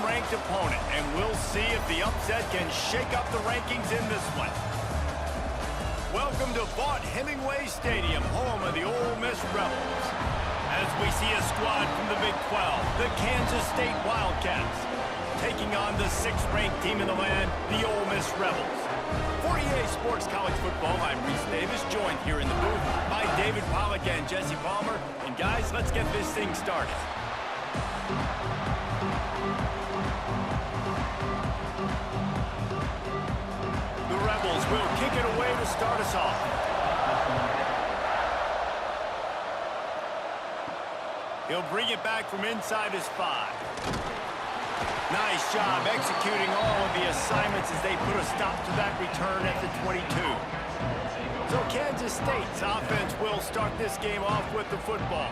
Ranked opponent, and we'll see if the upset can shake up the rankings in this one. Welcome to Vaught-Hemingway Stadium, home of the Ole Miss Rebels. As we see a squad from the Big 12, the Kansas State Wildcats, taking on the 6th-ranked team in the land, the Ole Miss Rebels. For EA Sports College Football, I'm Reese Davis, joined here in the booth by David Pollack and Jesse Palmer. And guys, let's get this thing started. The Rebels will kick it away to start us off. He'll bring it back from inside his 5. Nice job executing all of the assignments as they put a stop to that return at the 22. So Kansas State's offense will start this game off with the football.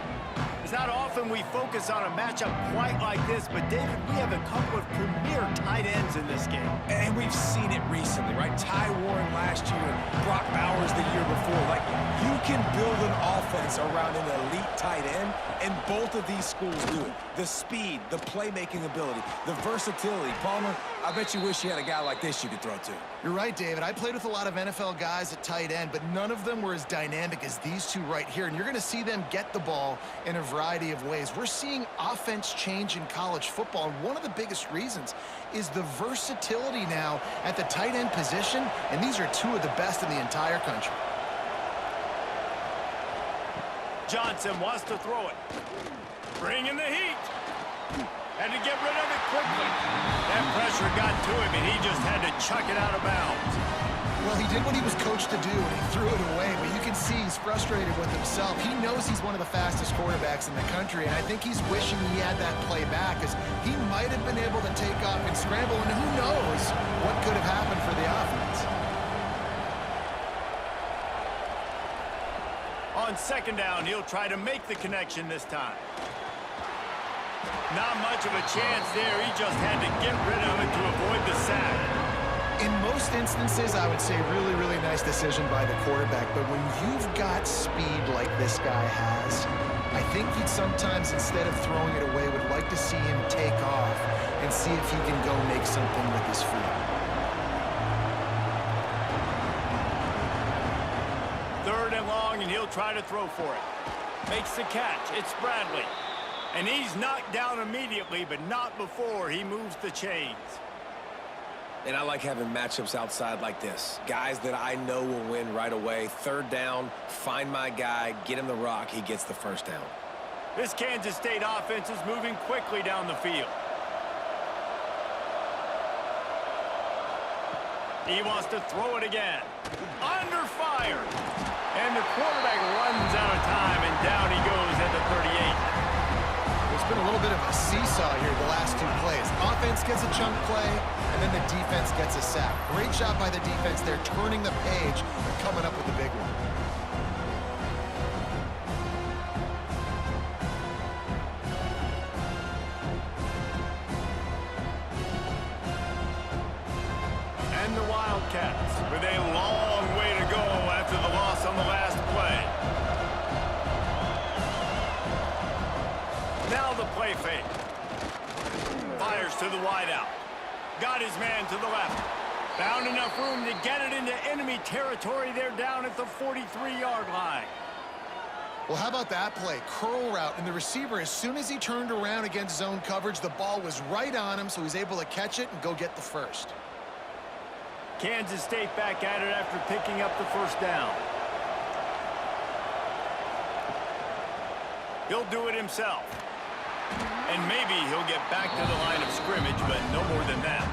It's not often we focus on a matchup quite like this, but David, we have a couple of premier tight ends in this game. And we've seen it recently, right? Ty Warren last year, Brock Bowers the year before. Like, you can build an offense around an elite tight end, and both of these schools do it. The speed, the playmaking ability, the versatility. Palmer, I bet you wish you had a guy like this you could throw to. You're right, David. I played with a lot of NFL guys at tight end, but none of them were as dynamic as these two right here. And you're going to see them get the ball in a variety of ways. We're seeing offense change in college football, and one of the biggest reasons is the versatility now at the tight end position, and these are two of the best in the entire country. Johnson wants to throw it. Bringing the heat. Had to get rid of it quickly. That pressure got to him, and he just had to chuck it out of bounds. Well, he did what he was coached to do, and he threw it away, but you can see he's frustrated with himself. He knows he's one of the fastest quarterbacks in the country, and I think he's wishing he had that play back, as he might have been able to take off and scramble, and who knows what could have happened for the offense. On 2nd down, he'll try to make the connection this time. Not much of a chance there. He just had to get rid of it to avoid the sack. In most instances, I would say really, really nice decision by the quarterback. But when you've got speed like this guy has, I think you'd sometimes, instead of throwing it away, would like to see him take off and see if he can go make something with his feet. 3rd and long, and he'll try to throw for it. Makes the catch. It's Bradley. And he's knocked down immediately, but not before he moves the chains. And I like having matchups outside like this. Guys that I know will win right away. 3rd down, find my guy, get him the rock, he gets the 1st down. This Kansas State offense is moving quickly down the field. He wants to throw it again. Under fire. And the quarterback runs out of time, and down he goes at the 38. It's been a little bit of a seesaw here the last 2 plays. Offense gets a chunk play, and then the defense gets a sack. Great job by the defense. They're turning the page and coming up with the big one. And the Wildcats with a long way to go after the loss on the last play. Now the play fake. Fires to the wideout. Got his man to the left. Found enough room to get it into enemy territory. They're down at the 43-yard line. Well, how about that play? Curl route, and the receiver, as soon as he turned around against zone coverage, the ball was right on him, so he's able to catch it and go get the 1st. Kansas State back at it after picking up the 1st down. He'll do it himself. And maybe he'll get back to the line of scrimmage, but no more than that.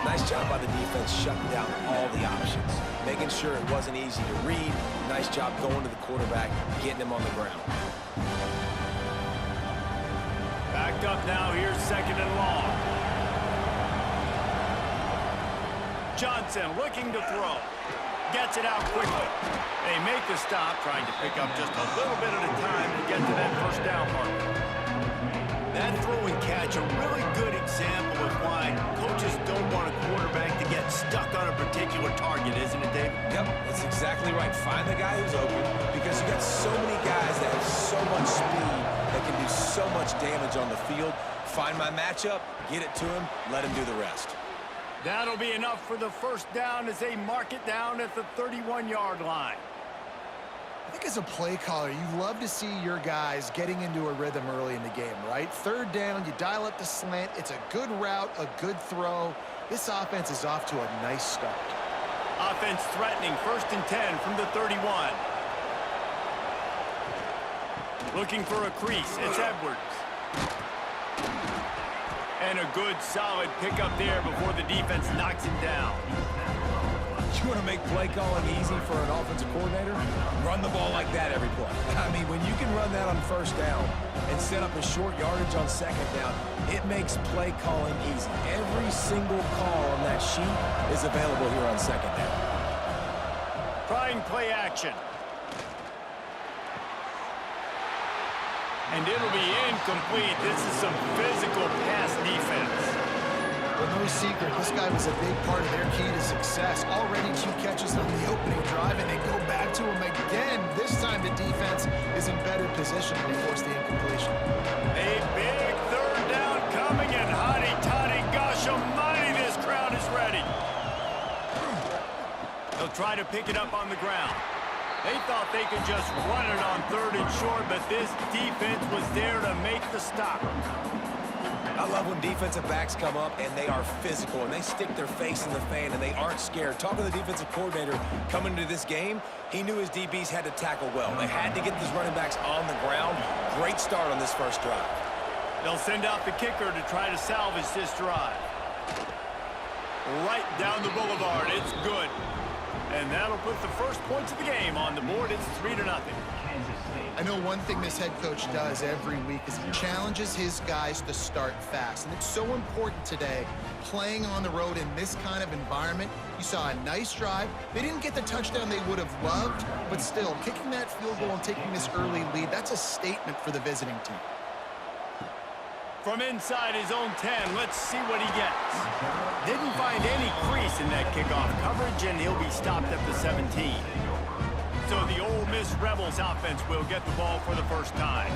Nice job by the defense shutting down all the options, making sure it wasn't easy to read. Nice job going to the quarterback, getting him on the ground. Backed up now, here's 2nd and long. Johnson looking to throw. Gets it out quickly. They make the stop, trying to pick up just a little bit at a time to get to that 1st down mark. That throw and catch, a really good example of why coaches don't want a quarterback to get stuck on a particular target, isn't it, Dave? Yep, that's exactly right. Find the guy who's open, because you got so many guys that have so much speed that can do so much damage on the field. find my matchup, get it to him, let him do the rest. That'll be enough for the first down as they mark it down at the 31-yard line. I think as a play caller, you love to see your guys getting into a rhythm early in the game, right? Third down, you dial up the slant. It's a good route, a good throw. This offense is off to a nice start. Offense threatening, 1st and 10 from the 31. Looking for a crease, it's Edwards. And a good, solid pickup there before the defense knocks him down. You want to make play calling easy for an offensive coordinator? Run the ball like that every play. I mean, when you can run that on 1st down and set up a short yardage on 2nd down, it makes play calling easy. Every single call on that sheet is available here on 2nd down. Trying play action. And it'll be incomplete. This is some physical pass defense. Well, no secret, this guy was a big part of their key to success. Already 2 catches on the opening drive, and they go back to him again. This time the defense is in better position, and they force the incompletion. A big 3rd down coming, and hotty-toddy, gosh almighty, this crowd is ready. They'll try to pick it up on the ground. They thought they could just run it on 3rd and short, but this defense was there to make the stop. I love when defensive backs come up and they are physical and they stick their face in the fan and they aren't scared. Talking to the defensive coordinator coming into this game, he knew his DBs had to tackle well. They had to get these running backs on the ground. Great start on this first drive. They'll send out the kicker to try to salvage this drive. Right down the boulevard. It's good. And that'll put the first points of the game on the board. It's 3-0. I know one thing this head coach does every week is he challenges his guys to start fast. And it's so important today, playing on the road in this kind of environment. You saw a nice drive. They didn't get the touchdown they would have loved, but still, kicking that field goal and taking this early lead, that's a statement for the visiting team. From inside his own 10, let's see what he gets. Didn't find any crease in that kickoff coverage, and he'll be stopped at the 17. So the Ole Miss Rebels offense will get the ball for the first time.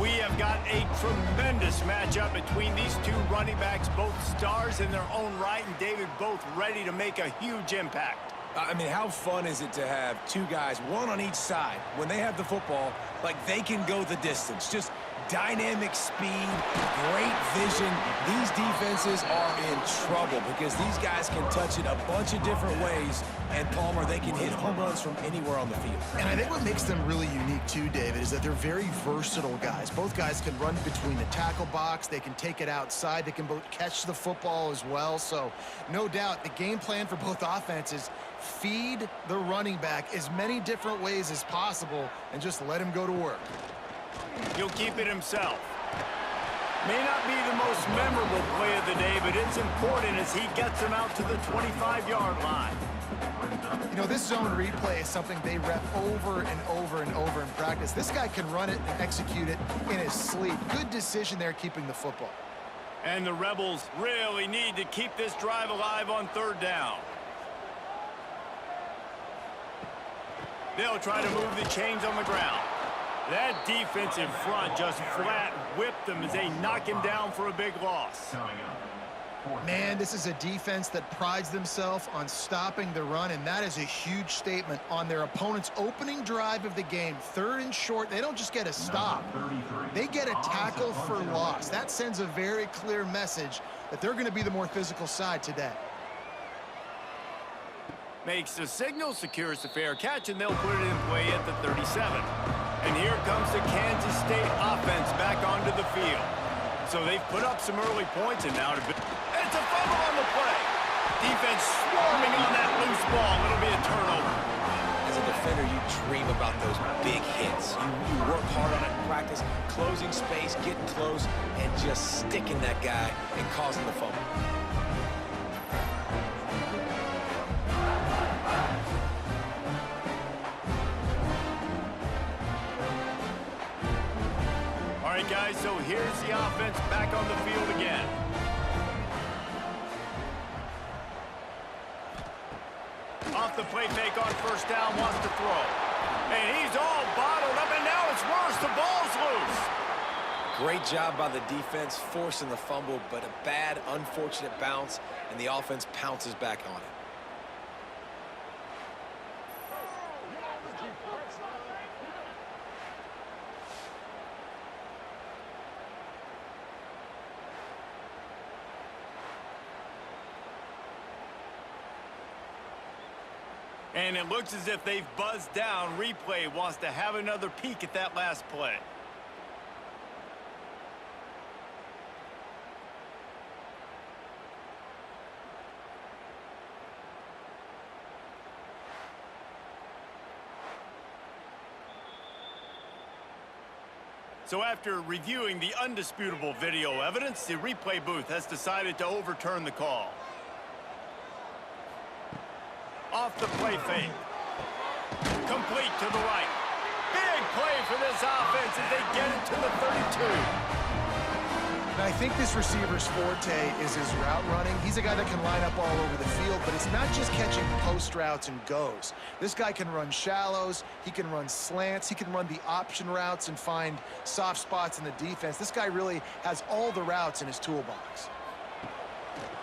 We have got a tremendous matchup between these 2 running backs, both stars in their own right, and David, both ready to make a huge impact. I mean, how fun is it to have 2 guys, 1 on each side, when they have the football, like they can go the distance. Just dynamic speed, great vision. These defenses are in trouble because these guys can touch it a bunch of different ways, and Palmer, they can hit home runs from anywhere on the field. And I think what makes them really unique too, David, is that they're very versatile guys. Both guys can run between the tackle box, they can take it outside, they can both catch the football as well. So no doubt the game plan for both offenses, feed the running back as many different ways as possible and just let him go to work. He'll keep it himself. May not be the most memorable play of the day, but it's important as he gets him out to the 25-yard line. You know, this zone replay is something they rep over and over and over in practice. This guy can run it and execute it in his sleep. Good decision there keeping the football. And the Rebels really need to keep this drive alive on 3rd down. They'll try to move the chains on the ground. That defensive front just flat whipped them as they knock him down for a big loss. Man, this is a defense that prides themselves on stopping the run, and that is a huge statement on their opponent's opening drive of the game. 3rd and short, they don't just get a stop. They get a tackle for loss. That sends a very clear message that they're going to be the more physical side today. Makes the signal, secures the fair catch, and they'll put it in play at the 37. And here comes the Kansas State offense back onto the field. So they've put up some early points, and now it's a fumble on the play. Defense swarming on that loose ball. It'll be a turnover. As a defender, you dream about those big hits. You work hard on it in practice, closing space, getting close, and just sticking that guy and causing the fumble. All right, guys, so here's the offense back on the field again. Off the play fake on 1st down, wants to throw. And he's all bottled up, and now it's worse. The ball's loose. Great job by the defense, forcing the fumble, but a bad, unfortunate bounce, and the offense pounces back on it. And it looks as if they've buzzed down. Replay wants to have another peek at that last play. So after reviewing the undisputable video evidence, the replay booth has decided to overturn the call. Off the play fake. Complete to the right. Big play for this offense as they get it to the 32. And I think this receiver's forte is his route running. He's a guy that can line up all over the field, but it's not just catching post routes and goes. This guy can run shallows, he can run slants, he can run the option routes and find soft spots in the defense. This guy really has all the routes in his toolbox.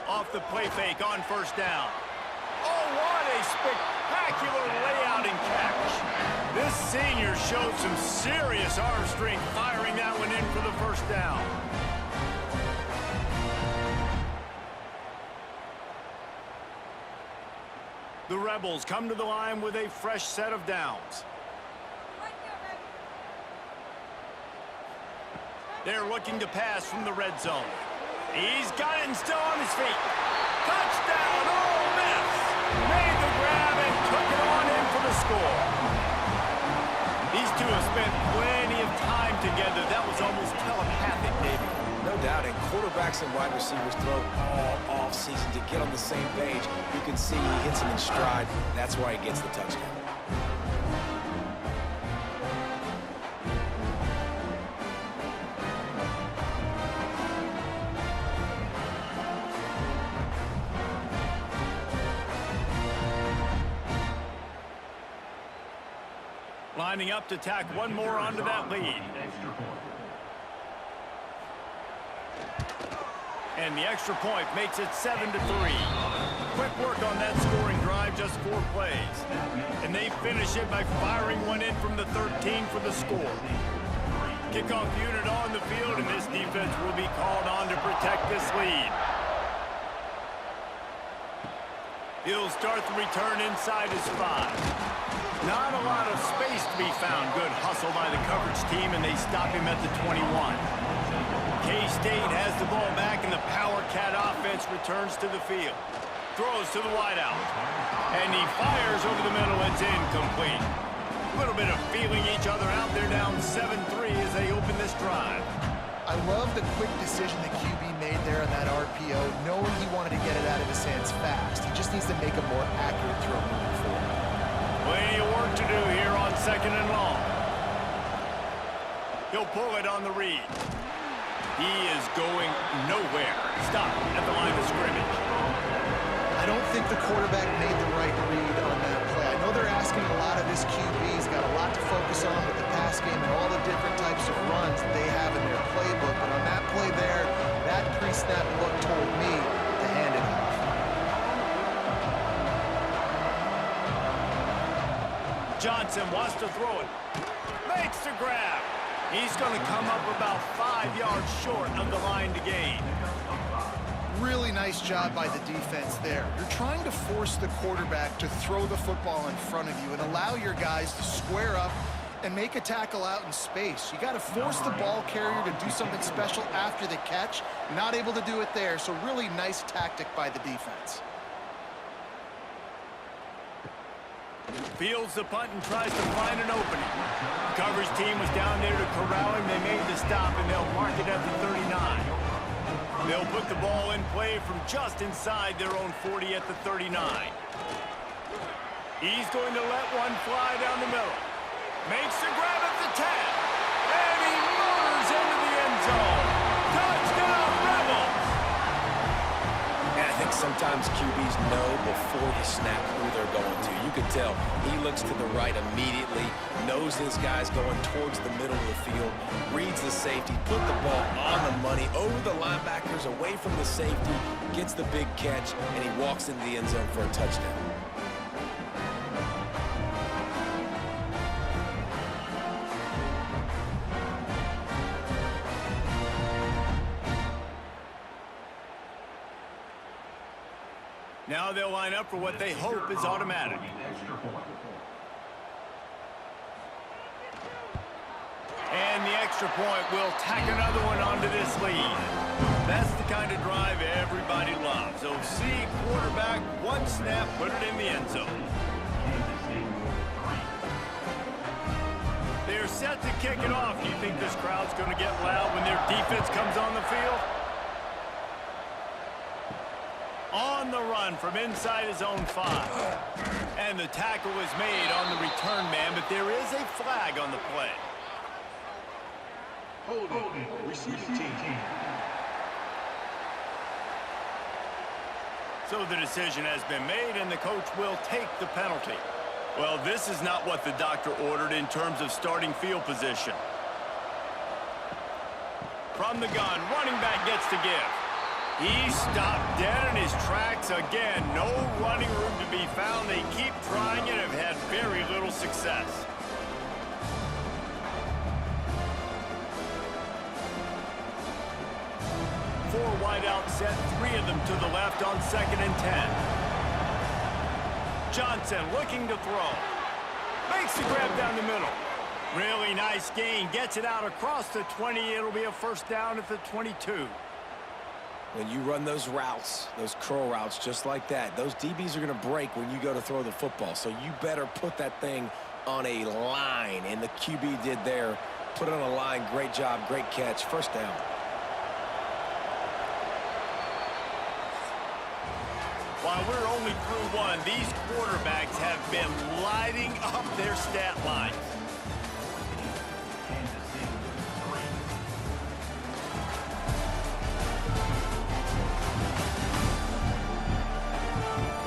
Off the play fake on first down. Oh, what a spectacular layout and catch. This senior showed some serious arm strength firing that one in for the first down. The Rebels come to the line with a fresh set of downs. They're looking to pass from the red zone. He's got it and still on his feet. Touchdown, Ole Miss! Made the grab and took it on in for the score. These two have spent plenty of time together. That was almost telepathic, David. No doubt, and quarterbacks and wide receivers throw all off-season to get on the same page. You can see he hits them in stride. That's why he gets the touchdown. Lining up to tack one more onto that lead. And the extra point makes it 7-3. Quick work on that scoring drive, just 4 plays. And they finish it by firing one in from the 13 for the score. Kickoff unit on the field, and this defense will be called on to protect this lead. He'll start the return inside his 5. Not a lot of space to be found. Good hustle by the coverage team, and they stop him at the 21. K-State has the ball back, and the Power Cat offense returns to the field. Throws to the wideout. And he fires over the middle. It's incomplete. A little bit of feeling each other out. They're down 7-3 as they open this drive. I love the quick decision the QB made there on that RPO, knowing he wanted to get it out of his hands fast. He just needs to make a more accurate throw moving forward. Plenty of work to do here on 2nd and long. He'll pull it on the read. He is going nowhere. Stop at the line of scrimmage. I don't think the quarterback made the right read on that play. I know they're asking a lot of this QB. He's got a lot to focus on with the pass game and all the different types of runs that they have in their playbook. But on that play there, that pre-snap look told me to hand it off. Johnson wants to throw it. Makes the grab. He's going to come up about 5 yards short of the line to gain. Really nice job by the defense there. You're trying to force the quarterback to throw the football in front of you and allow your guys to square up and make a tackle out in space. You got to force the ball carrier to do something special after the catch. Not able to do it there, so really nice tactic by the defense. Fields the punt and tries to find an opening. The coverage team was down there to corral him. They made the stop, and they'll mark it at the 39. They'll put the ball in play from just inside their own 40 at the 39. He's going to let one fly down the middle. Makes the grab at the 10. And he motors into the end zone. Touchdown, Rebels! And I think sometimes QBs know before the snap who they're going to. You can tell he looks to the right immediately, knows his guy's going towards the middle of the field, reads the safety, put the ball on the money, over the linebackers, away from the safety, gets the big catch, and he walks into the end zone for a touchdown. Now they'll line up for what they hope is automatic. And the extra point will tack another one onto this lead. That's the kind of drive everybody loves. So see quarterback, one snap, put it in the end zone. They're set to kick it off. Do you think this crowd's going to get loud when their defense comes on the field? On the run from inside his own 5. And the tackle is made on the return man, but there is a flag on the play. Holding. Receiving team. So the decision has been made, and the coach will take the penalty. Well, this is not what the doctor ordered in terms of starting field position. From the gun, running back gets to give. He stopped dead in his tracks again. No running room to be found. They keep trying and have had very little success. Four wide out set, 3 of them to the left on 2nd and 10. Johnson looking to throw. Makes the grab down the middle. Really nice gain. Gets it out across the 20. It'll be a first down at the 22. When you run those routes, those curl routes just like that, those DBs are going to break when you go to throw the football. So you better put that thing on a line. And the QB did there. Put it on a line. Great job. Great catch. First down. While we're only through one, these quarterbacks have been lighting up their stat lines.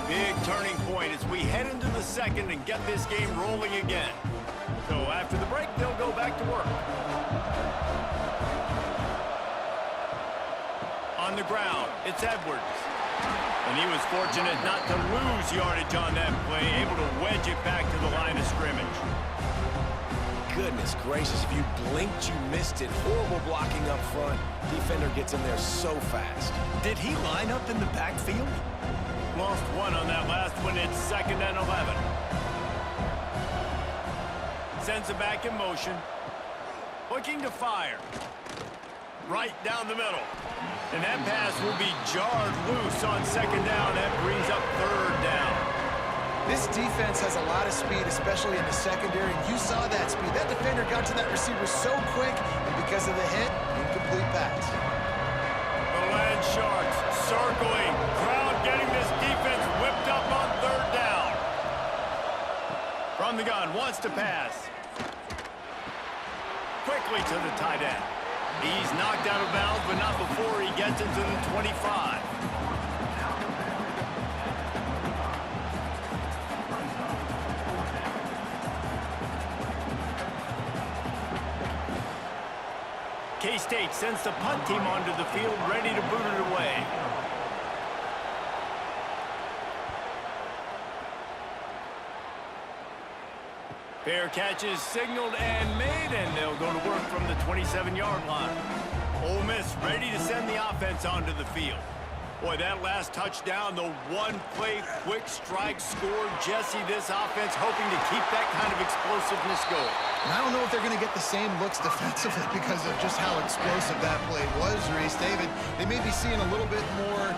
Big turning point as we head into the second and get this game rolling again. So after the break, they'll go back to work. On the ground, it's Edwards. And he was fortunate not to lose yardage on that play, able to wedge it back to the line of scrimmage. Goodness gracious, if you blinked, you missed it. Horrible blocking up front. Defender gets in there so fast. Did he line up in the backfield? Lost one on that last one. It's 2nd and 11. Sends it back in motion. Looking to fire. Right down the middle. And that pass will be jarred loose on 2nd down. That brings up 3rd down. This defense has a lot of speed, especially in the secondary. You saw that speed. That defender got to that receiver so quick, and because of the hit, incomplete pass. The Land Sharks circling. Crowd getting this defense whipped up on 3rd down. From the gun, wants to pass. Quickly to the tight end. He's knocked out of bounds, but not before he gets into the 25. K-State sends the punt team onto the field, ready to boot it away. Fair catch is signaled and made, and they'll go to work from the 27-yard line. Ole Miss ready to send the offense onto the field. Boy, that last touchdown, the one-play quick strike scored. Jesse, this offense hoping to keep that kind of explosiveness going. And I don't know if they're going to get the same looks defensively because of just how explosive that play was, Reese. David, they may be seeing a little bit more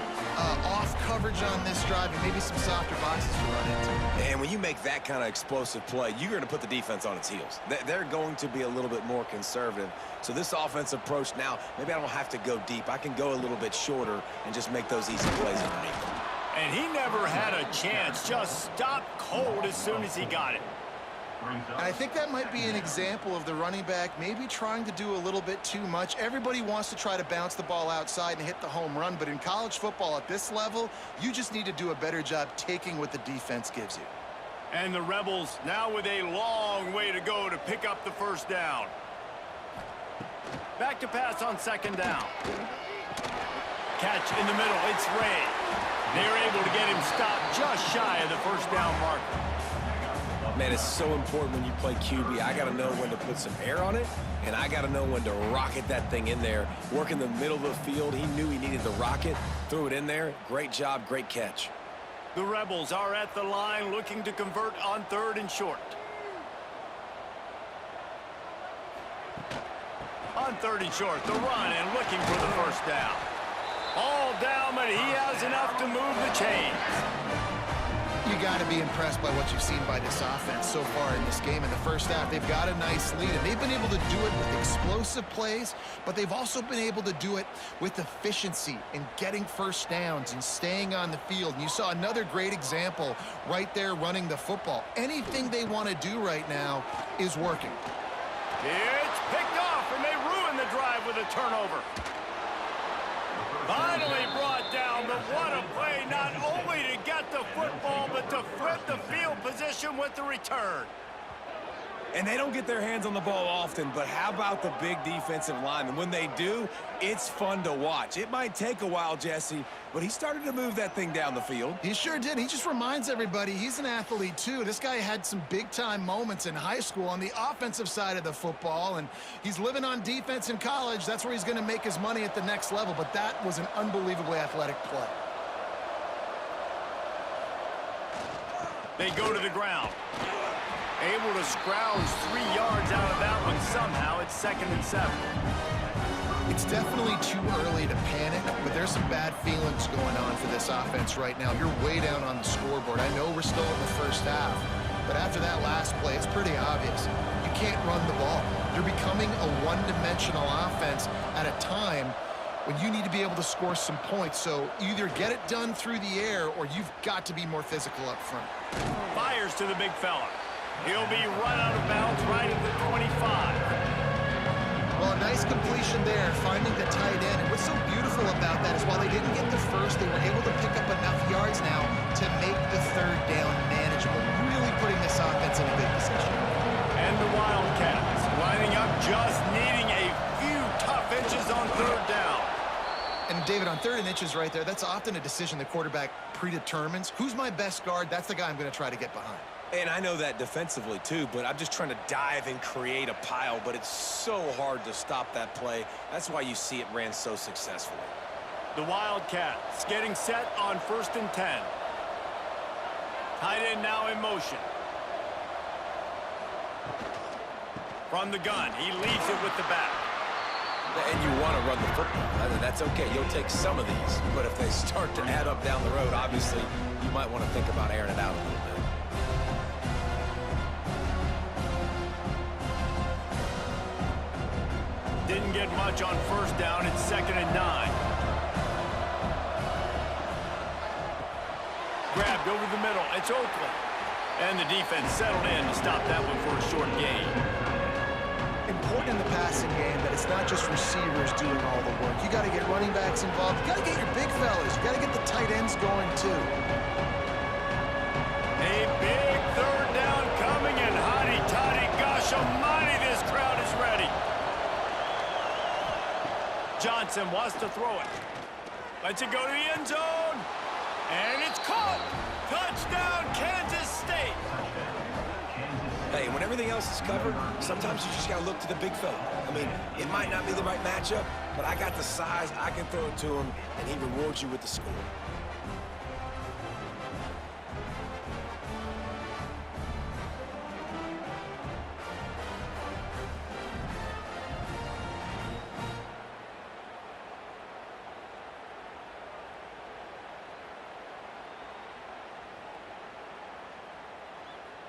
off coverage on this drive and maybe some softer boxes to run into. And when you make that kind of explosive play, you're going to put the defense on its heels. They're going to be a little bit more conservative. So this offense approach now, maybe I don't have to go deep. I can go a little bit shorter and just make those easy plays underneath. And he never had a chance. Just stopped cold as soon as he got it. And I think that might be an example of the running back maybe trying to do a little bit too much. Everybody wants to try to bounce the ball outside and hit the home run, but in college football at this level, you just need to do a better job taking what the defense gives you. And the Rebels now with a long way to go to pick up the first down. Back to pass on second down. Catch in the middle. It's Ray. They're able to get him stopped just shy of the first down marker. Man, it's so important when you play QB. I got to know when to put some air on it, and I got to know when to rocket that thing in there. Work in the middle of the field. He knew he needed the rocket. Threw it in there. Great job. Great catch. The Rebels are at the line looking to convert on 3rd and short. On 3rd and short, the run and looking for the first down. All down, but he has enough to move the chains. You got to be impressed by what you've seen by this offense so far in this game. In the first half, they've got a nice lead, and they've been able to do it with explosive plays, but they've also been able to do it with efficiency and getting first downs and staying on the field. And you saw another great example right there running the football. Anything they want to do right now is working. It's picked off, and they ruin the drive with a turnover. Finally brought down, but what a play, not only to get the football, but to flip the field position with the return. And they don't get their hands on the ball often, but how about the big defensive line? And when they do, it's fun to watch. It might take a while, Jesse, but he started to move that thing down the field. He sure did. He just reminds everybody he's an athlete, too. This guy had some big-time moments in high school on the offensive side of the football, and he's living on defense in college. That's where he's going to make his money at the next level, but that was an unbelievably athletic play. They go to the ground. Able to scrounge 3 yards out of that one somehow. It's 2nd and 7. It's definitely too early to panic, but there's some bad feelings going on for this offense right now. You're way down on the scoreboard. I know we're still in the first half, but after that last play, it's pretty obvious. You can't run the ball. You're becoming a one-dimensional offense at a time when you need to be able to score some points. So either get it done through the air or you've got to be more physical up front. Fires to the big fella. He'll be run out of bounds right at the 25. Well, a nice completion there, finding the tight end. And what's so beautiful about that is while they didn't get the first, they were able to pick up enough yards now to make the 3rd down manageable, really putting this offense in a good position. And the Wildcats lining up, just needing a few tough inches on 3rd down. And David, on 3rd and inches right there, that's often a decision the quarterback predetermines. Who's my best guard? That's the guy I'm going to try to get behind. And I know that defensively, too, but I'm just trying to dive and create a pile, but it's so hard to stop that play. That's why you see it ran so successfully. The Wildcats getting set on 1st and 10. Tight end now in motion. From the gun, he leaves it with the back. And you want to run the football. That's okay. You'll take some of these. But if they start to add up down the road, obviously, you might want to think about airing it out a little bit. Didn't get much on 1st down. It's 2nd and 9. Grabbed over the middle. It's Oakland. And the defense settled in to stop that one for a short gain. Important in the passing game that it's not just receivers doing all the work. You got to get running backs involved. You got to get your big fellas. You got to get the tight ends going, too. A big 3rd down coming, and hotty-toddy, gosh almighty, this crowd is ready. Johnson wants to throw it. Lets it go to the end zone. And it's caught. Touchdown, Kansas State. Hey, when everything else is covered, sometimes you just got to look to the big fella. I mean, it might not be the right matchup, but I got the size, I can throw it to him, and he rewards you with the score.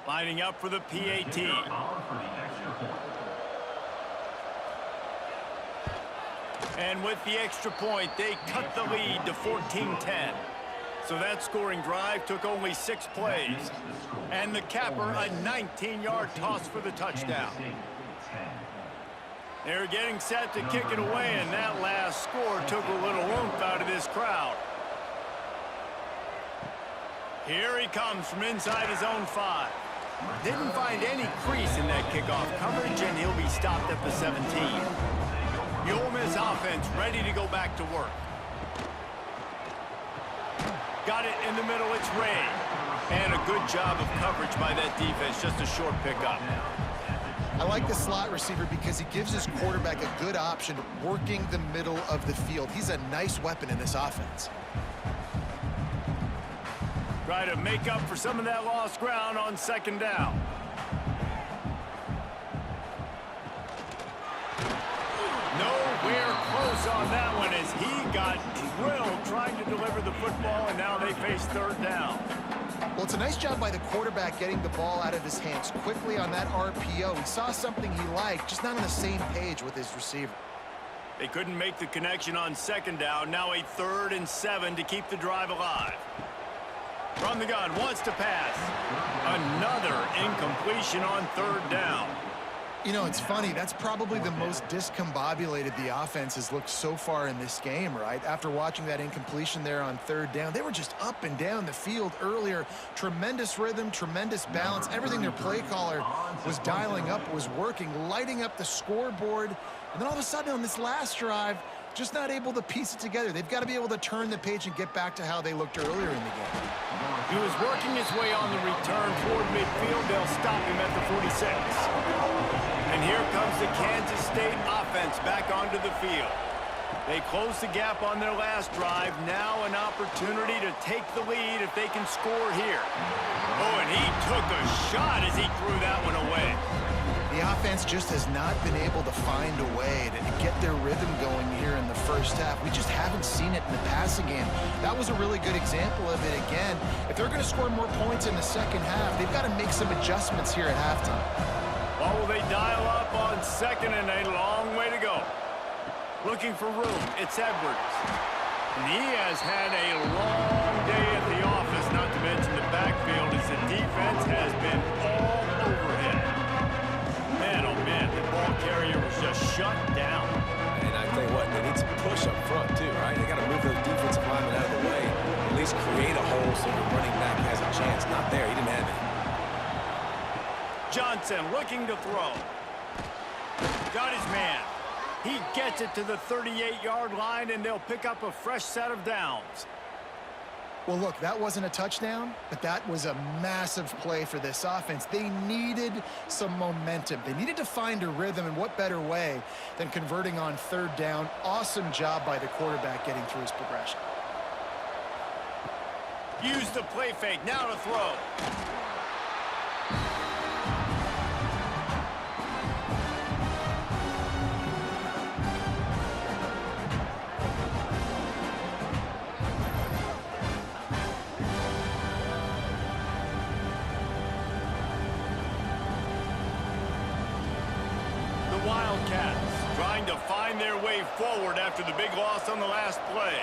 Lining up for the PAT. And with the extra point, they cut the lead to 14-10. So that scoring drive took only 6 plays. And the capper, a 19-yard toss for the touchdown. They're getting set to kick it away, and that last score took a little oomph out of this crowd. Here he comes from inside his own 5. Didn't find any crease in that kickoff coverage, and he'll be stopped at the 17. The Ole Miss offense ready to go back to work. Got it in the middle, it's Ray. And a good job of coverage by that defense, just a short pickup. I like the slot receiver because he gives his quarterback a good option working the middle of the field. He's a nice weapon in this offense. Try to make up for some of that lost ground on 2nd down. Nowhere close on that one as he got drilled trying to deliver the football, and now they face 3rd down. Well, it's a nice job by the quarterback getting the ball out of his hands quickly on that RPO. He saw something he liked, just not on the same page with his receiver. They couldn't make the connection on 2nd down. Now a 3rd and 7 to keep the drive alive. From the gun, wants to pass. Another incompletion on 3rd down. You know, it's funny. That's probably the most discombobulated the offense has looked so far in this game, right? After watching that incompletion there on 3rd down, they were just up and down the field earlier. Tremendous rhythm, tremendous balance. Everything their play caller was dialing up was working, lighting up the scoreboard. And then all of a sudden on this last drive, just not able to piece it together. They've got to be able to turn the page and get back to how they looked earlier in the game. He was working his way on the return toward midfield. They'll stop him at the 46. And here comes the Kansas State offense back onto the field. They closed the gap on their last drive. Now an opportunity to take the lead if they can score here. Oh, and he took a shot as he threw that one away. The offense just has not been able to find a way to get their rhythm going here in the first half. We just haven't seen it in the passing game. That was a really good example of it again. If they're going to score more points in the second half, they've got to make some adjustments here at halftime. What will they dial up on 2nd and a long way to go? Looking for room, it's Edwards. And he has had a long day at the office, not to mention the backfield, as the defense has been all over him. Man, oh man, the ball carrier was just shut down. And I tell you what, they need some push up front too, right? They got to move those defensive linemen out of the way, at least create a hole so the running back has a chance. Not there, he didn't have it. Johnson looking to throw. Got his man. He gets it to the 38-yard line, and they'll pick up a fresh set of downs. Well, look, that wasn't a touchdown, but that was a massive play for this offense. They needed some momentum. They needed to find a rhythm, and what better way than converting on 3rd down. Awesome job by the quarterback getting through his progression. Use the play fake, now to throw. Wildcats trying to find their way forward after the big loss on the last play.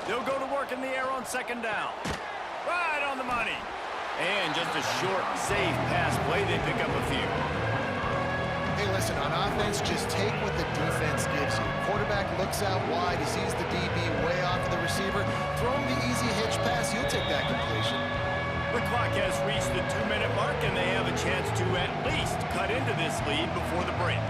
They'll go to work in the air on 2nd down. Right on the money. And just a short, safe pass play. They pick up a few. Hey, listen, on offense, just take what the defense gives you. Quarterback looks out wide. He sees the DB way off of the receiver. Throw him the easy hitch pass. He'll take that completion. The clock has reached the 2-minute mark, and they have a chance to at least cut into this lead before the break.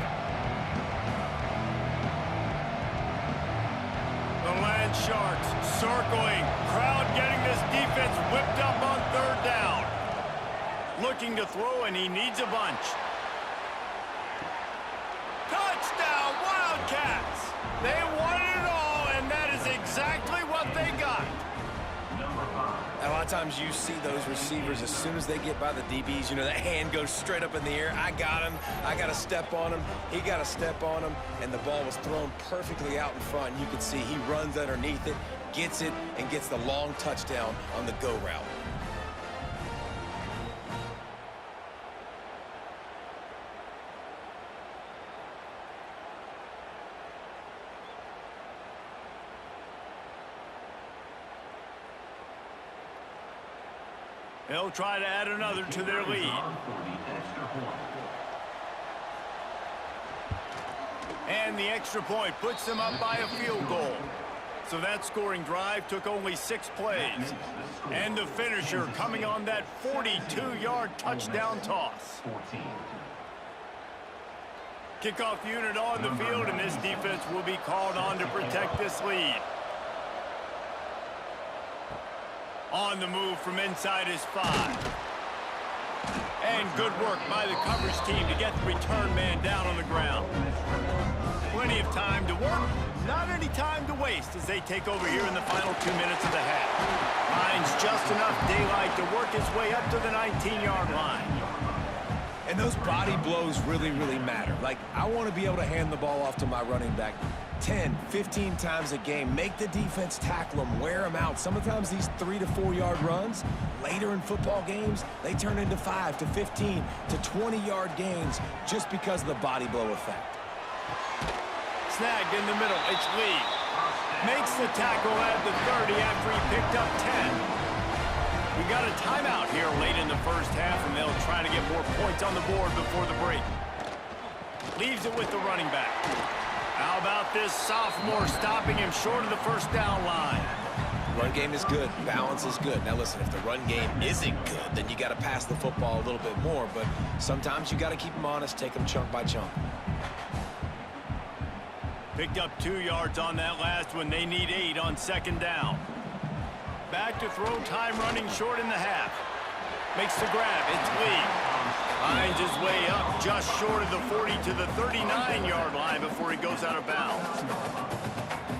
The Land Sharks circling. Crowd getting this defense whipped up on 3rd down. Looking to throw, and he needs a bunch. Touchdown, Wildcats! They won it all, and that is exactly what they got. A lot of times you see those receivers, as soon as they get by the DBs, you know, that hand goes straight up in the air. I got him. I got to step on him. He got to step on him. And the ball was thrown perfectly out in front. You can see he runs underneath it, gets it, and gets the long touchdown on the go route. They'll try to add another to their lead. And the extra point puts them up by a field goal. So that scoring drive took only 6 plays. And the finisher coming on that 42-yard touchdown toss. Kickoff unit on the field, and this defense will be called on to protect this lead. On the move from inside his 5. And good work by the coverage team to get the return man down on the ground. Plenty of time to work, not any time to waste as they take over here in the final 2 minutes of the half. Finds just enough daylight to work his way up to the 19-yard line. And those body blows really, really matter. Like, I want to be able to hand the ball off to my running back 10, 15 times a game. Make the defense tackle them, wear them out. Sometimes these 3 to 4 yard runs, later in football games, they turn into 5 to 15 to 20-yard gains just because of the body blow effect. Snagged in the middle, it's Lee. Makes the tackle at the 30 after he picked up 10. We got a timeout here late in the first half, and they'll try to get more points on the board before the break. Leaves it with the running back. How about this sophomore stopping him short of the first down line? Run game is good. Balance is good. Now listen, if the run game isn't good, then you got to pass the football a little bit more. But sometimes you got to keep them honest, take them chunk by chunk. Picked up 2 yards on that last one. They need 8 on second down. Back to throw, time running short in the half. Makes the grab, it's Lee. Finds his way up just short of the 40 to the 39-yard line before he goes out of bounds.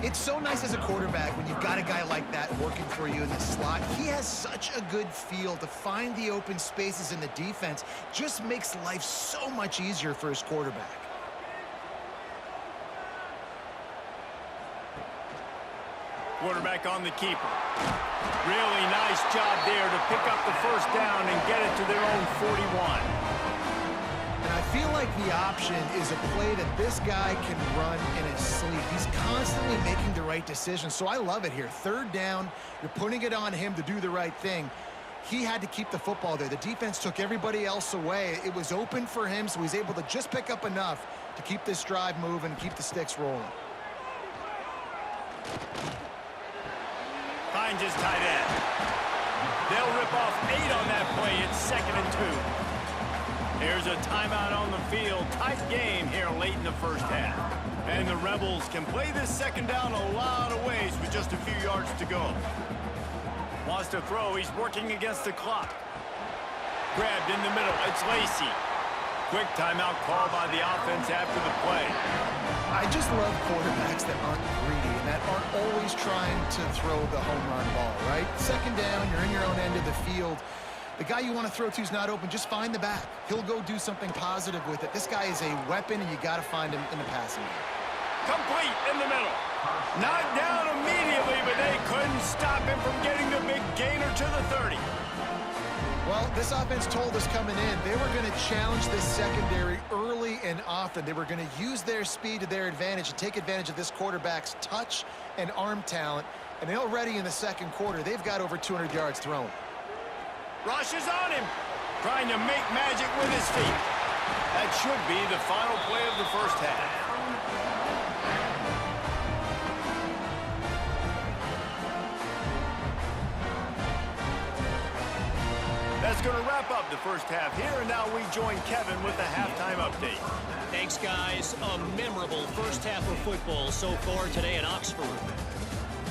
It's so nice as a quarterback when you've got a guy like that working for you in the slot. He has such a good feel to find the open spaces in the defense. Just makes life so much easier for his quarterback. Quarterback on the keeper. Really nice job there to pick up the first down and get it to their own 41. And I feel like the option is a play that this guy can run in his sleep. He's constantly making the right decisions, so I love it here. Third down, you're putting it on him to do the right thing. He had to keep the football there. The defense took everybody else away. It was open for him, so he's able to just pick up enough to keep this drive moving and keep the sticks rolling. Finds his tight end. They'll rip off 8 on that play. It's 2nd and 2. There's a timeout on the field. Tight game here late in the first half. And the Rebels can play this second down a lot of ways with just a few yards to go. Wants to throw. He's working against the clock. Grabbed in the middle. It's Lacy. Quick timeout call by the offense after the play. I just love quarterbacks that aren't greedy and that aren't always trying to throw the home run ball, right? Second down, you're in your own end of the field. The guy you want to throw to is not open. Just find the back. He'll go do something positive with it. This guy is a weapon, and you got to find him in the passing game. Complete in the middle. Knocked down immediately, but they couldn't stop him from getting the big gainer to the 30. Well, this offense told us coming in they were going to challenge this secondary early and often. They were going to use their speed to their advantage and take advantage of this quarterback's touch and arm talent. And already in the second quarter, they've got over 200 yards thrown. Rush is on him, trying to make magic with his feet. That should be the final play of the first half. That's going to wrap up the first half here, and now we join Kevin with the halftime update. Thanks, guys. A memorable first half of football so far today in Oxford.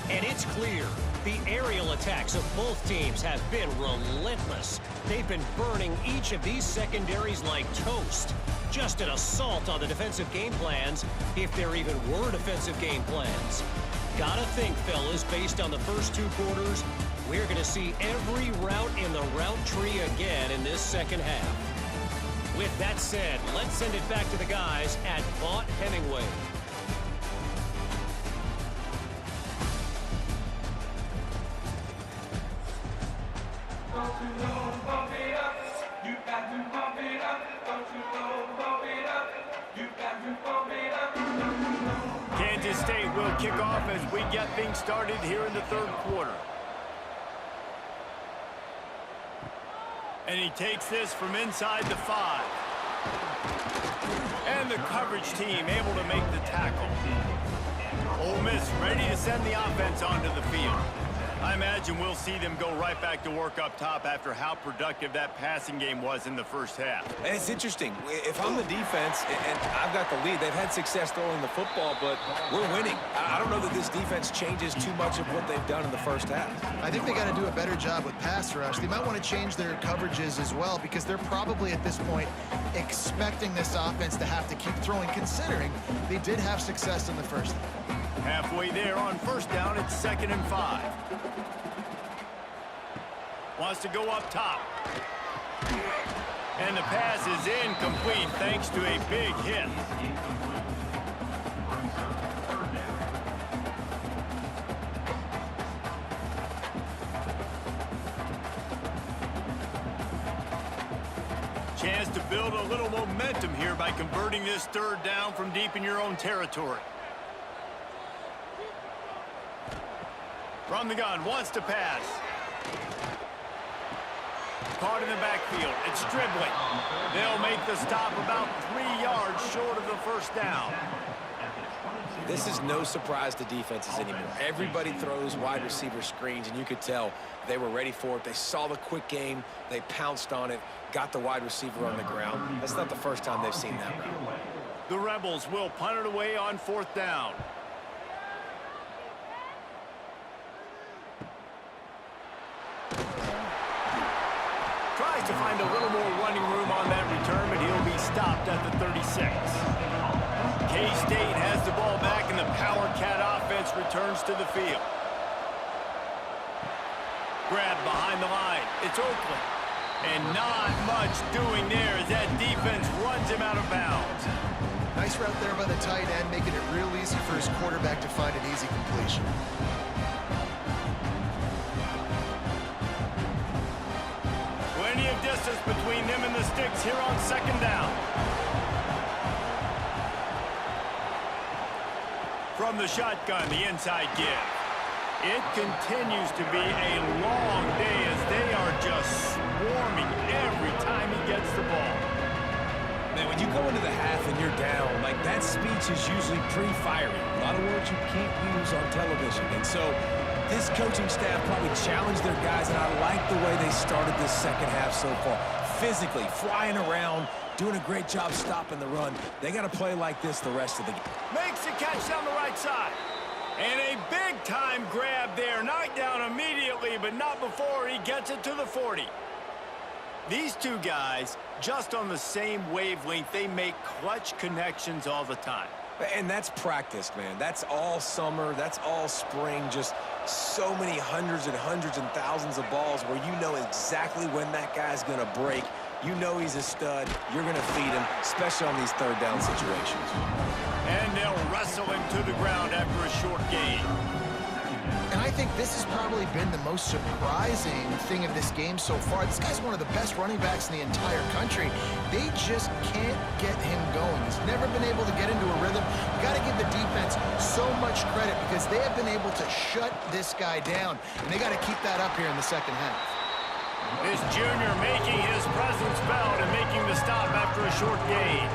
And it's clear the aerial attacks of both teams have been relentless. They've been burning each of these secondaries like toast. Just an assault on the defensive game plans, if there even were defensive game plans. Gotta think, fellas, based on the first 2 quarters, we're going to see every route in the route tree again in this second half. With that said, let's send it back to the guys at Vaught Hemingway. Kansas State will kick off as we get things started here in the third quarter. And he takes this from inside the 5. And the coverage team able to make the tackle. Ole Miss ready to send the offense onto the field. I imagine we'll see them go right back to work up top after how productive that passing game was in the first half. And it's interesting. If I'm the defense and I've got the lead, they've had success throwing the football, but we're winning. I don't know that this defense changes too much of what they've done in the first half. I think they got to do a better job with pass rush. They might want to change their coverages as well because they're probably at this point expecting this offense to have to keep throwing, considering they did have success in the first half. Halfway there on first down, it's 2nd and 5. Wants to go up top. And the pass is incomplete thanks to a big hit. Chance to build a little momentum here by converting this 3rd down from deep in your own territory. From the gun, wants to pass. Caught in the backfield. It's dribbling. They'll make the stop about 3 yards short of the first down. This is no surprise to defenses anymore. Everybody throws wide receiver screens, and you could tell they were ready for it. They saw the quick game. They pounced on it, got the wide receiver on the ground. That's not the first time they've seen that route. The Rebels will punt it away on 4th down. Tries to find a little more running room on that return, but he'll be stopped at the 36. K-State has the ball back, and the Power Cat offense returns to the field. Grab behind the line. It's Oakland. And not much doing there as that defense runs him out of bounds. Nice route there by the tight end, making it real easy for his quarterback to find an easy completion. Plenty of distance between them and the sticks here on 2nd down. From the shotgun, the inside give. It continues to be a long day as they are just swarming every time he gets the ball. Man, when you go into the half and you're down, like that speech is usually pre-firing. A lot of words you can't use on television. And so this coaching staff probably challenged their guys, and I like the way they started this second half so far. Physically, flying around, doing a great job stopping the run. They got to play like this the rest of the game. Makes the catch down the right side. And a big-time grab there. Knocked down immediately, but not before he gets it to the 40. These two guys, just on the same wavelength, they make clutch connections all the time. And that's practice, man. That's all summer. That's all spring. Just so many hundreds and thousands of balls where you know exactly when that guy's going to break. You know he's a stud. You're going to feed him, especially on these 3rd down situations. And they'll wrestle him to the ground after a short gain. And I think this has probably been the most surprising thing of this game so far. This guy's one of the best running backs in the entire country. They just can't get him going. He's never been able to get into a rhythm. You got to give the defense so much credit because they have been able to shut this guy down. And they got to keep that up here in the second half. This junior making his presence felt and making the stop after a short gain.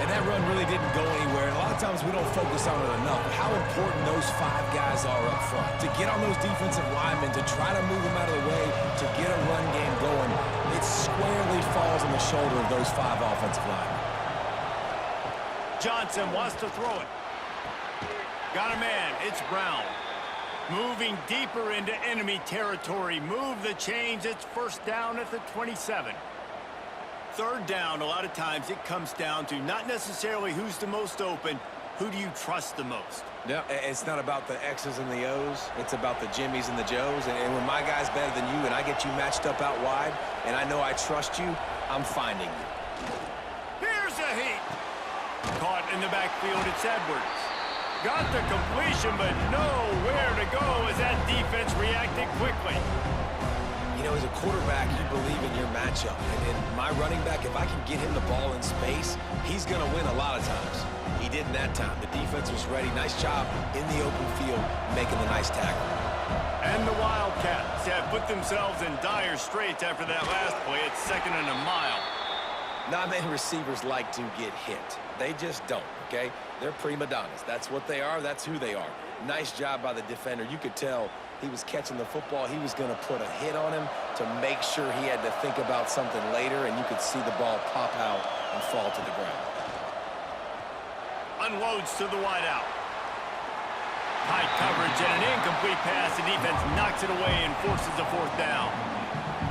And that run really didn't go anywhere. And a lot of times we don't focus on it enough. But how important those 5 guys are up front. To get on those defensive linemen, to try to move them out of the way, to get a run game going, it squarely falls on the shoulder of those 5 offensive linemen. Johnson wants to throw it. Got a man. It's Brown. Moving deeper into enemy territory. Move the chains. It's 1st down at the 27. 3rd down, a lot of times it comes down to not necessarily who's the most open, who do you trust the most? Yeah, it's not about the X's and the O's. It's about the Jimmys and the Joes. And when my guy's better than you and I get you matched up out wide and I know I trust you, I'm finding you. Here's a heat. Caught in the backfield, it's Edwards. Got the completion, but nowhere to go as that defense reacted quickly. You know, as a quarterback, you believe in your matchup. And my running back, if I can get him the ball in space, he's going to win a lot of times. He didn't that time. The defense was ready. Nice job in the open field, making the nice tackle. And the Wildcats have put themselves in dire straits after that last play at 2nd and a mile. Not many receivers like to get hit. They just don't, okay? They're prima donnas. That's what they are. That's who they are. Nice job by the defender. You could tell he was catching the football. He was going to put a hit on him to make sure he had to think about something later, and you could see the ball pop out and fall to the ground. Unloads to the wideout. Tight coverage and an incomplete pass. The defense knocks it away and forces a 4th down.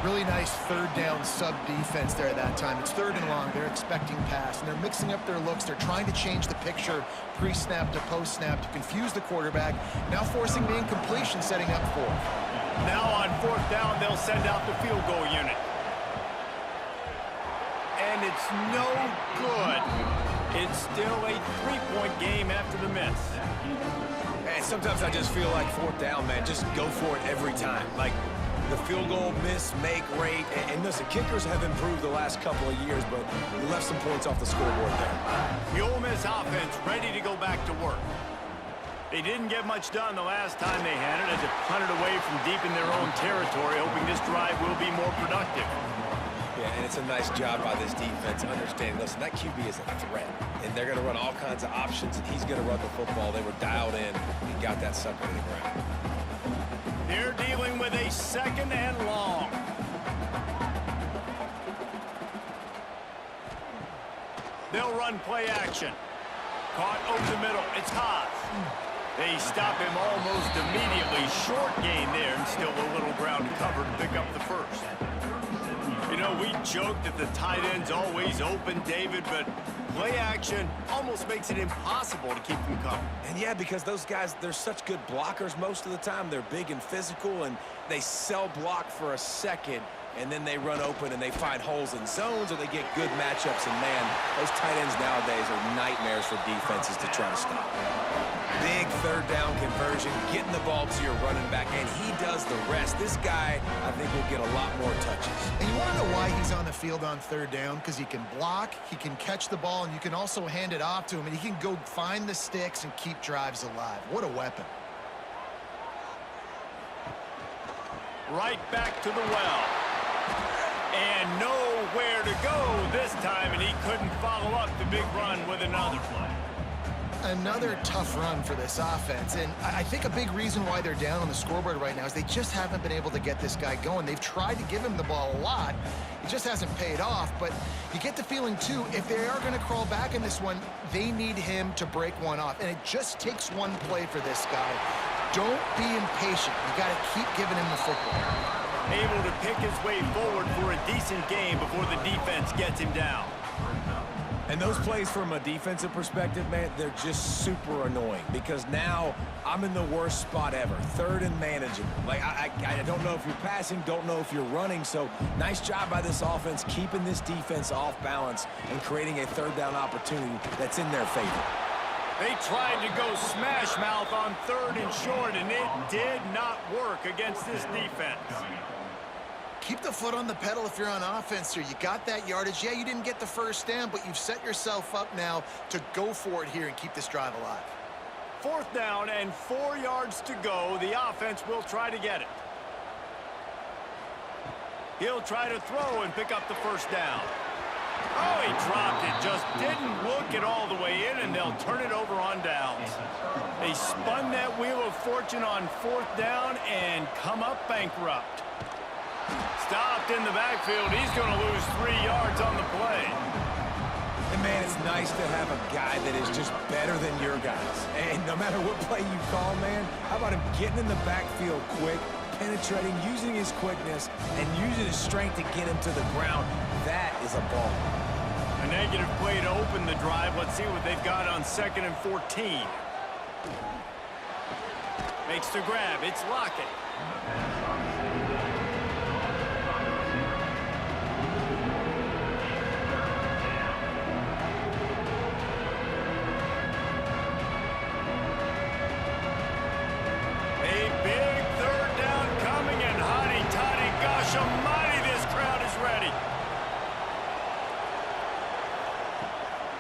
Really nice 3rd down sub defense there at that time. It's 3rd and long. They're expecting pass, and they're mixing up their looks. They're trying to change the picture pre-snap to post-snap to confuse the quarterback. Now forcing the incompletion, setting up 4th. Now on 4th down, they'll send out the field goal unit. And it's no good. It's still a 3-point game after the miss. And sometimes I just feel like 4th down, man, just go for it every time. Like, the field goal miss-make rate. And listen, kickers have improved the last couple of years, but we left some points off the scoreboard there. The Ole Miss offense ready to go back to work. They didn't get much done the last time they had it as it punted away from deep in their own territory, hoping this drive will be more productive. Yeah, and it's a nice job by this defense understanding, listen, that QB is a threat, and they're going to run all kinds of options, and he's going to run the football. They were dialed in and got that sucker to the ground. They're dealing with a 2nd and long. They'll run play action. Caught over the middle. It's Haas. They stop him almost immediately. Short gain there, and still a little ground cover to pick up the 1st. You know, we joked that the tight end's always open, David, but play action almost makes it impossible to keep them covered. And yeah, because those guys, they're such good blockers most of the time. They're big and physical, and they cell block for a second, and then they run open and they find holes in zones, or they get good matchups. And man, those tight ends nowadays are nightmares for defenses to try to stop. Big 3rd down conversion, getting the ball to your running back, and he does the rest. This guy, I think, will get a lot more touches. And you want to know why he's on the field on 3rd down? Because he can block, he can catch the ball, and you can also hand it off to him, and he can go find the sticks and keep drives alive. What a weapon. Right back to the well. And nowhere to go this time, and he couldn't follow up the big run with another play. Another tough run for this offense, and I think a big reason why they're down on the scoreboard right now is they just haven't been able to get this guy going. They've tried to give him the ball a lot. It just hasn't paid off, but you get the feeling, too, if they are going to crawl back in this one, they need him to break one off, and it just takes one play for this guy. Don't be impatient. You got to keep giving him the football. Able to pick his way forward for a decent game before the defense gets him down. And those plays from a defensive perspective, man, they're just super annoying because now I'm in the worst spot ever, 3rd and manageable. Like, I don't know if you're passing, don't know if you're running, so nice job by this offense keeping this defense off balance and creating a 3rd down opportunity that's in their favor. They tried to go smash mouth on 3rd and short, and it did not work against this defense. Keep the foot on the pedal if you're on offense here. You got that yardage. Yeah, you didn't get the 1st down, but you've set yourself up now to go for it here and keep this drive alive. 4th down and 4 yards to go. The offense will try to get it. He'll try to throw and pick up the 1st down. Oh, he dropped it. Just didn't look it all the way in, and they'll turn it over on downs. They spun that wheel of fortune on 4th down and come up bankrupt. Stopped in the backfield. He's going to lose 3 yards on the play. And, man, it's nice to have a guy that is just better than your guys. And no matter what play you call, man, how about him getting in the backfield quick, penetrating, using his quickness, and using his strength to get him to the ground. That is a ball. A negative play to open the drive. Let's see what they've got on 2nd and 14. Makes the grab. It's Lockett.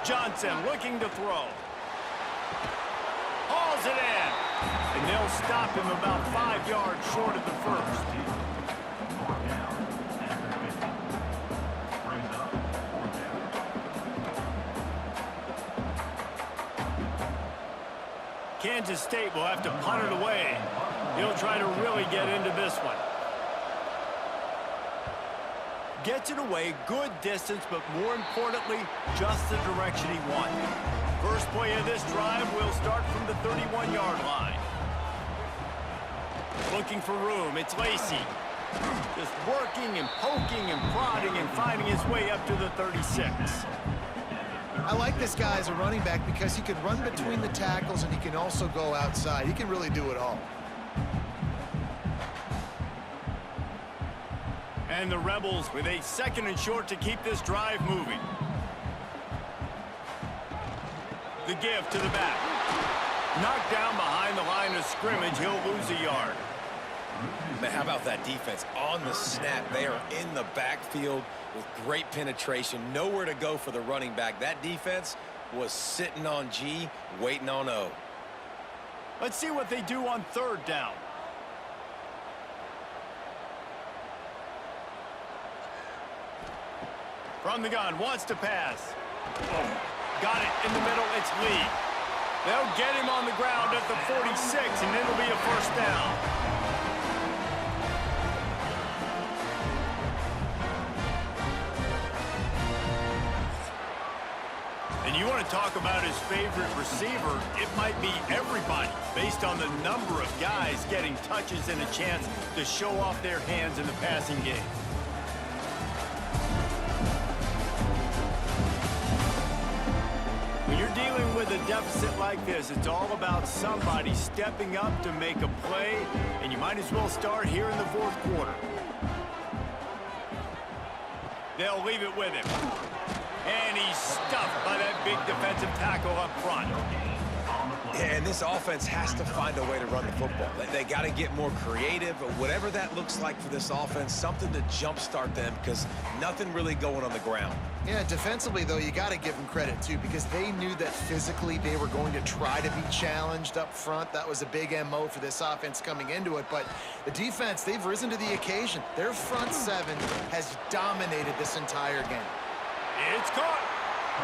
Johnson looking to throw. Hauls it in. and they'll stop him about 5 yards short of the first. Kansas State will have to punt it away. He'll try to really get into this one. Gets it away, good distance, but more importantly, just the direction he wanted. First play of this drive will start from the 31-yard line. Looking for room, it's Lacy. Just working and poking and prodding and finding his way up to the 36. I like this guy as a running back because he can run between the tackles and he can also go outside. He can really do it all. And the Rebels with a 2nd and short to keep this drive moving. The give to the back. Knocked down behind the line of scrimmage. He'll lose a yard. Man, how about that defense on the snap? They are in the backfield with great penetration. Nowhere to go for the running back. That defense was sitting on G, waiting on O. Let's see what they do on 3rd down. From the gun, wants to pass. Got it in the middle, it's Lee. They'll get him on the ground at the 46, and it'll be a 1st down. And you want to talk about his favorite receiver, it might be everybody, based on the number of guys getting touches and a chance to show off their hands in the passing game. When you're dealing with a deficit like this, it's all about somebody stepping up to make a play, and you might as well start here in the 4th quarter. They'll leave it with him. And he's stuffed by that big defensive tackle up front. And this offense has to find a way to run the football. They got to get more creative, whatever that looks like for this offense, something to jumpstart them because nothing really going on the ground. Yeah, defensively, though, you got to give them credit, too, because they knew that physically they were going to try to be challenged up front. That was a big MO for this offense coming into it. But the defense, they've risen to the occasion. Their front 7 has dominated this entire game. It's caught.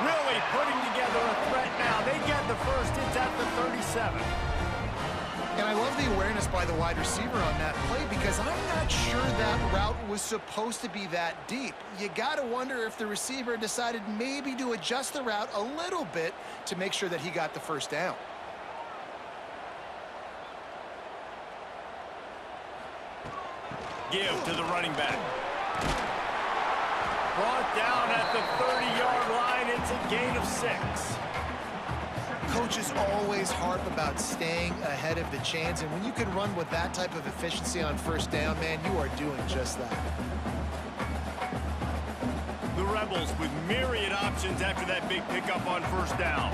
Really putting together a threat now. They get the first. It's at the 37. And I love the awareness by the wide receiver on that play because I'm not sure that route was supposed to be that deep. You got to wonder if the receiver decided maybe to adjust the route a little bit to make sure that he got the 1st down. Give to the running back. Brought down at the 30-yard line. It's a gain of 6. Coaches always harp about staying ahead of the chains, and when you can run with that type of efficiency on 1st down, man, you are doing just that. The Rebels with myriad options after that big pickup on 1st down.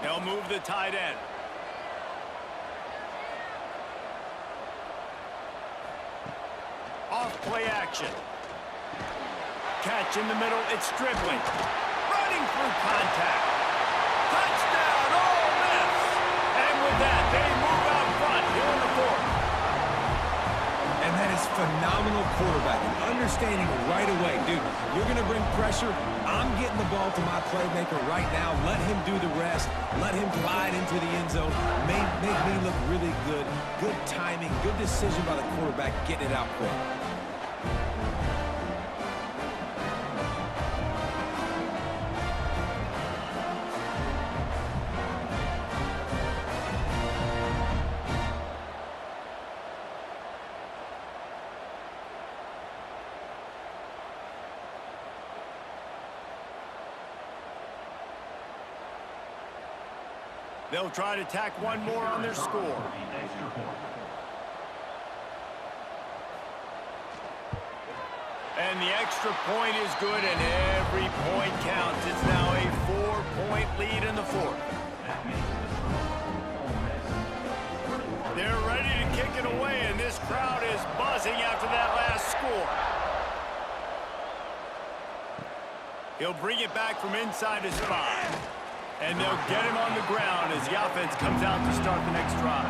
They'll move the tight end. Off play action. Catch in the middle, it's Stribling. Running through contact. Touchdown, Ole Miss! And with that, they move out front here in the 4th. And that is phenomenal quarterbacking. Understanding right away, dude, you're going to bring pressure. I'm getting the ball to my playmaker right now. Let him do the rest. Let him glide into the end zone. Make me look really good. Good timing, good decision by the quarterback, getting it out quick. They'll try to tack one more on their score. And the extra point is good, and every point counts. It's now a 4-point lead in the 4th. They're ready to kick it away, and this crowd is buzzing after that last score. He'll bring it back from inside his 5. And they'll get him on the ground as the offense comes out to start the next drive.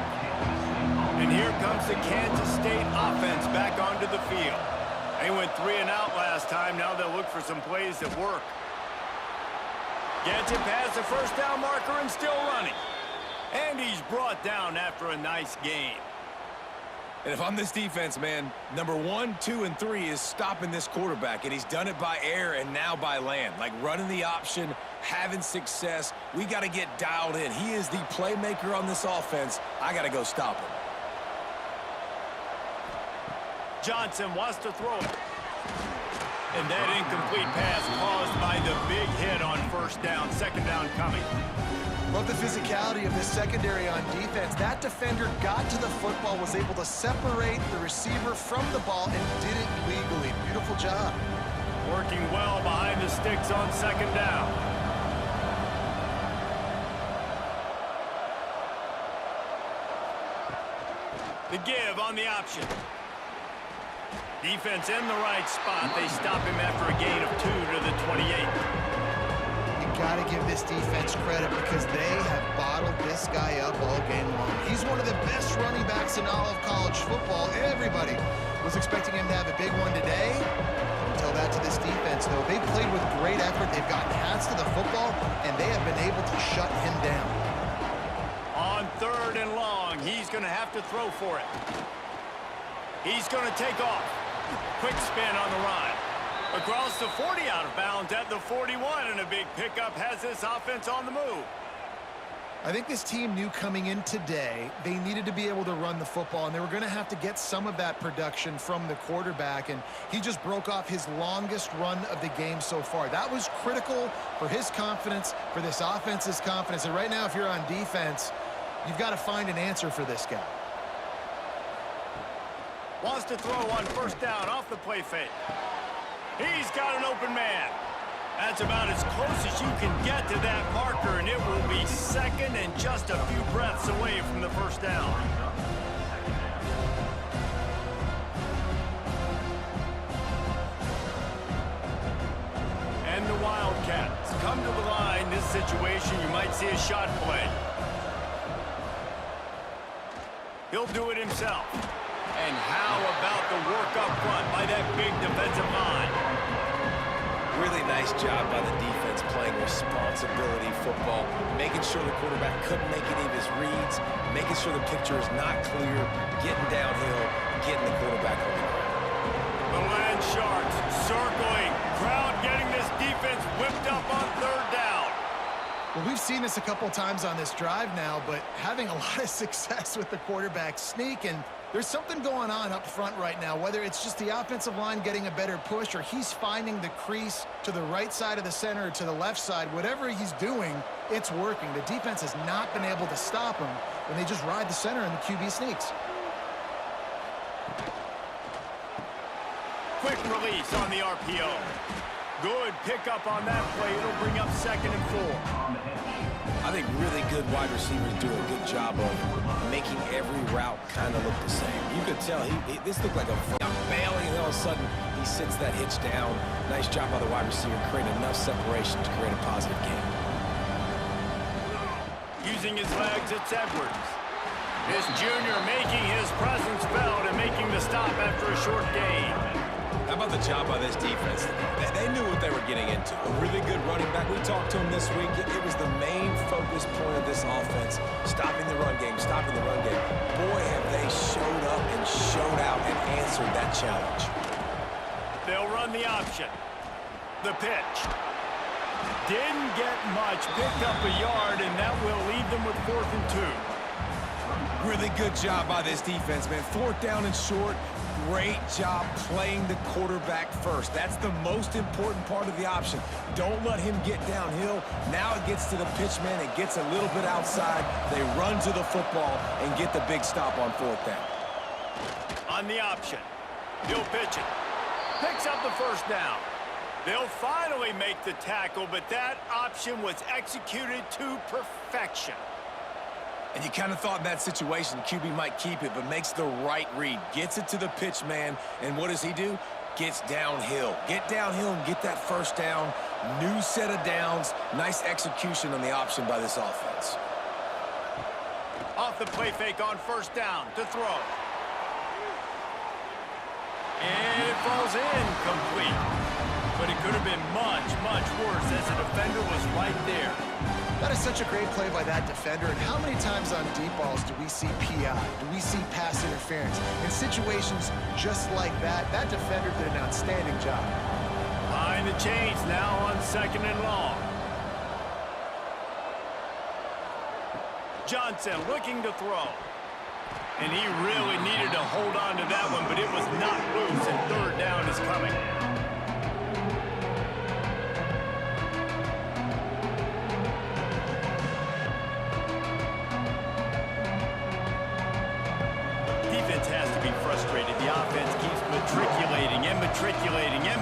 And here comes the Kansas State offense back onto the field. They went 3 and out last time. Now they'll look for some plays that work. Gets it past the first down marker and still running. And he's brought down after a nice gain. And if I'm this defense, man, number 1, 2, and 3 is stopping this quarterback, and he's done it by air and now by land. Like running the option, having success. We got to get dialed in. He is the playmaker on this offense. I got to go stop him. Johnson wants to throw it. And that incomplete pass caused by the big hit on first down. Second down coming. Love the physicality of this secondary on defense. That defender got to the football, was able to separate the receiver from the ball, and did it legally. Beautiful job. Working well behind the sticks on second down. The give on the option. Defense in the right spot. They stop him after a gain of 2 to the 28. Got to give this defense credit because they have bottled this guy up all game long. He's one of the best running backs in all of college football. Everybody was expecting him to have a big one today. Don't tell that to this defense, though. They've played with great effort. They've gotten hands to the football, and they have been able to shut him down. On 3rd and long, he's going to have to throw for it. He's going to take off. Quick spin on the run. Across the 40, out of bounds at the 41, and a big pickup has this offense on the move. I think this team knew coming in today they needed to be able to run the football, and they were going to have to get some of that production from the quarterback, and he just broke off his longest run of the game so far. That was critical for his confidence, for this offense's confidence, and right now if you're on defense, you've got to find an answer for this guy. Wants to throw on first down off the play fake. He's got an open man. That's about as close as you can get to that marker, and it will be second and just a few breaths away from the first down. And the Wildcats come to the line. This situation, you might see a shot play. He'll do it himself. And how about the work up front by that big defensive line? Really nice job by the defense playing responsibility football, making sure the quarterback couldn't make any of his reads, making sure the picture is not clear, getting downhill, getting the quarterback on the ground. The Land Sharks circling. Crowd getting this defense whipped up on 3rd down. Well, we've seen this a couple times on this drive now, but having a lot of success with the quarterback sneak, and there's something going on up front right now, whether it's just the offensive line getting a better push or he's finding the crease to the right side of the center or to the left side. Whatever he's doing, it's working. The defense has not been able to stop him when they just ride the center and the QB sneaks. Quick release on the RPO. Good pickup on that play. It'll bring up 2nd and 4. I think really good wide receivers do a good job of making every route kind of look the same. You could tell this looked like a bailing, and all of a sudden he sits that hitch down. Nice job by the wide receiver, creating enough separation to create a positive gain. Using his legs, it's Edwards. This junior making his presence felt and making the stop after a short gain. How about the job by this defense? They knew what they were getting into. A really good running back. We talked to him this week. It was the main focus point of this offense. Stopping the run game, stopping the run game. Boy, have they showed up and showed out and answered that challenge. They'll run the option. The pitch. Didn't get much. Picked up a yard, and that will leave them with 4th and 2. Really good job by this defense, man. 4th down and short. Great job playing the quarterback first. That's the most important part of the option. Don't let him get downhill. Now it gets to the pitch man. It gets a little bit outside. They run to the football and get the big stop on 4th down. On the option. He'll pitch it. Picks up the first down. They'll finally make the tackle, but that option was executed to perfection. And you kind of thought in that situation QB might keep it, but makes the right read. Gets it to the pitch man, and what does he do? gets downhill. Get downhill and get that first down. New set of downs. Nice execution on the option by this offense. Off the play fake on first down to throw. And it falls incomplete. But it could have been much, much worse as the defender was right there. That is such a great play by that defender. And how many times on deep balls do we see PI? Do we see pass interference? In situations just like that, that defender did an outstanding job. Behind the chains now on 2nd and long. Johnson looking to throw. And he really needed to hold on to that one, but it was not loose, and 3rd down is coming. Defense has to be frustrated. The offense keeps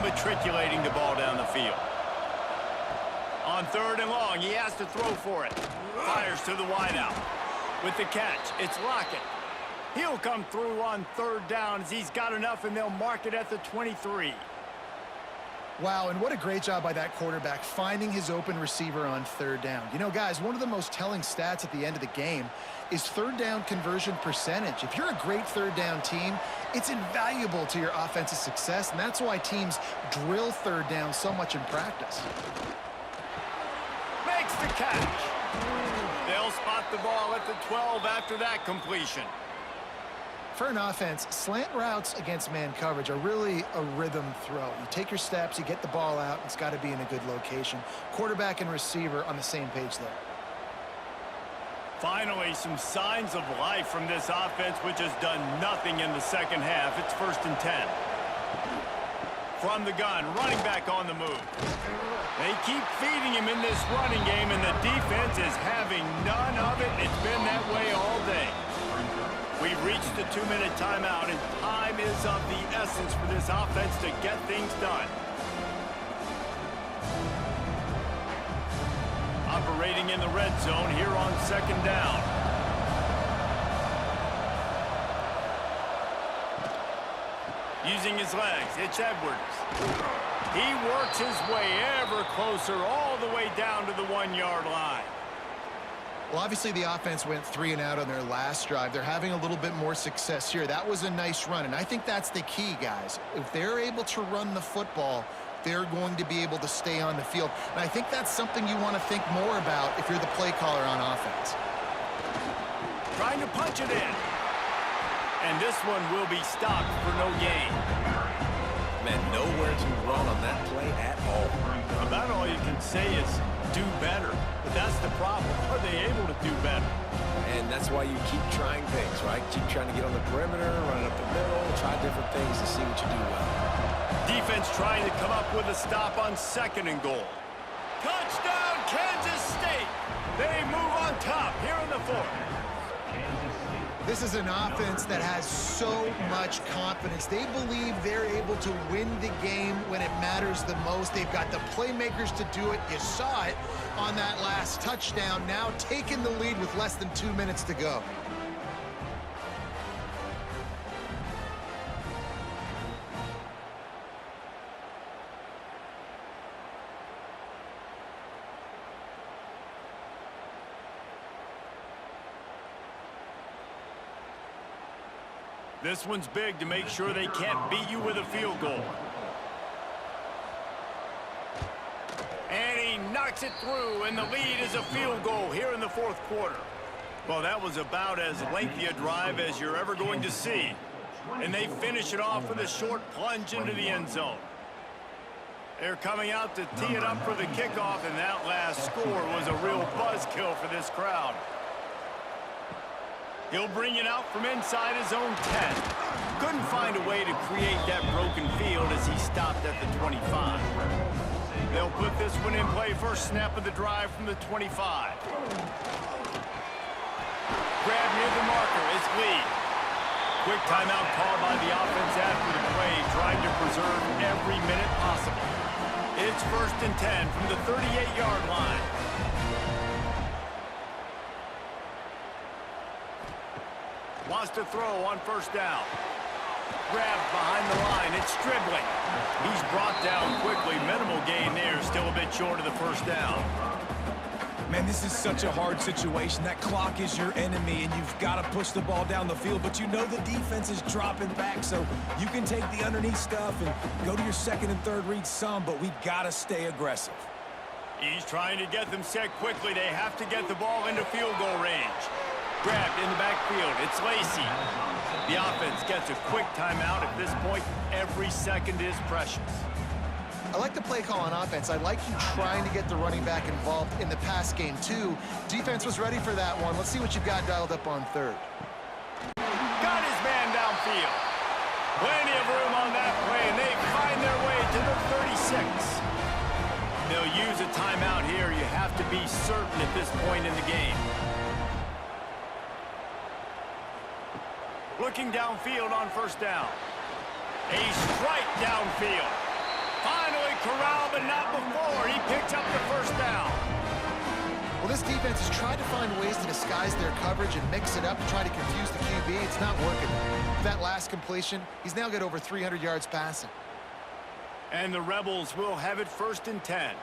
matriculating the ball down the field. On 3rd and long, he has to throw for it. Fires to the wideout. With the catch, it's Lockett. He'll come through on 3rd down as he's got enough, and they'll mark it at the 23. Wow, and what a great job by that quarterback finding his open receiver on 3rd down. You know, guys, one of the most telling stats at the end of the game is 3rd down conversion percentage. If you're a great 3rd down team, it's invaluable to your offensive success, and that's why teams drill 3rd down so much in practice. Makes the catch. They'll spot the ball at the 12 after that completion. For an offense, slant routes against man coverage are really a rhythm throw. You take your steps, you get the ball out, it's got to be in a good location. Quarterback and receiver on the same page there. Finally, some signs of life from this offense, which has done nothing in the 2nd half. It's 1st and 10. From the gun, running back on the move. They keep feeding him in this running game, and the defense is having none of it. It's been that way all day. We've reached the 2-minute timeout, and time is of the essence for this offense to get things done. Operating in the red zone here on 2nd down. Using his legs, it's Edwards. He works his way ever closer all the way down to the 1-yard line. Well, obviously the offense went 3 and out on their last drive. They're having a little bit more success here. That was a nice run, and I think that's the key, guys. If they're able to run the football, they're going to be able to stay on the field. And I think that's something you want to think more about if you're the play caller on offense. Trying to punch it in. And this one will be stopped for no gain. Man, nowhere to run on that play at all. About all you can say is do better. But that's the problem. Are they able to do better? And that's why you keep trying things, right? Keep trying to get on the perimeter, run it up the middle, try different things to see what you do well. Defense trying to come up with a stop on 2nd and goal. Touchdown, Kansas State! They move on top here in the 4th. This is an offense that has so much confidence. They believe they're able to win the game when it matters the most. They've got the playmakers to do it. You saw it on that last touchdown. Now taking the lead with less than 2 minutes to go. This one's big to make sure they can't beat you with a field goal. And he knocks it through, and the lead is a field goal here in the 4th quarter. Well, that was about as lengthy a drive as you're ever going to see. And they finish it off with a short plunge into the end zone. They're coming out to tee it up for the kickoff, and that last score was a real buzzkill for this crowd. He'll bring it out from inside his own 10. Couldn't find a way to create that broken field as he stopped at the 25. They'll put this one in play first snap of the drive from the 25. Grab near the marker is Lee. Quick timeout call by the offense after the play, trying to preserve every minute possible. It's 1st and 10 from the 38-yard line. Wants to throw on 1st down. Grabbed behind the line. It's Stribling. He's brought down quickly. Minimal gain there. Still a bit short of the first down. Man, this is such a hard situation. That clock is your enemy, and you've got to push the ball down the field. But you know the defense is dropping back, so you can take the underneath stuff and go to your second and third read some, but we've got to stay aggressive. He's trying to get them set quickly. They have to get the ball into field goal range. Grabbed in the backfield. It's Lacy. The offense gets a quick timeout. At this point, every second is precious. I like the play call on offense. I like you trying to get the running back involved in the pass game, too. Defense was ready for that one. Let's see what you've got dialed up on third. Got his man downfield. Plenty of room on that play, and they find their way to the 36. They'll use a timeout here. You have to be certain at this point in the game. Looking downfield on first down. A strike downfield. Finally corralled, but not before. He picks up the first down. Well, this defense has tried to find ways to disguise their coverage and mix it up to try to confuse the QB. It's not working. That last completion, he's now got over 300 yards passing. And the Rebels will have it 1st and 10.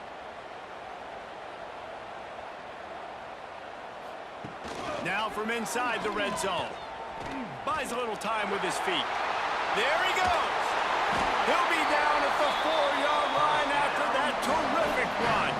Now from inside the red zone. Buys a little time with his feet. There he goes. He'll be down at the 4-yard line after that terrific run.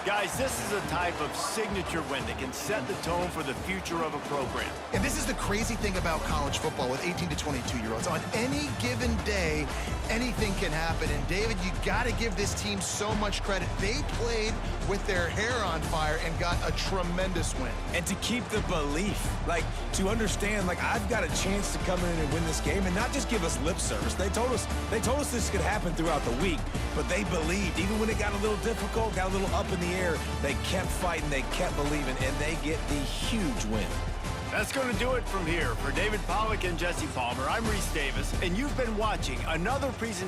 Guys, this is a type of signature win that can set the tone for the future of a program. And this is the crazy thing about college football with 18 to 22-year-olds. On any given day, anything can happen. And, David, you got to give this team so much credit. They played with their hair on fire and got a tremendous win. And to keep the belief, like, to understand, like, I've got a chance to come in and win this game and not just give us lip service. They told us this could happen throughout the week, but they believed. Even when it got a little difficult, got a little up in the air, they kept fighting, they kept believing, and they get the huge win. That's going to do it from here. For David Pollack and Jesse Palmer, I'm Reese Davis, and you've been watching another presentation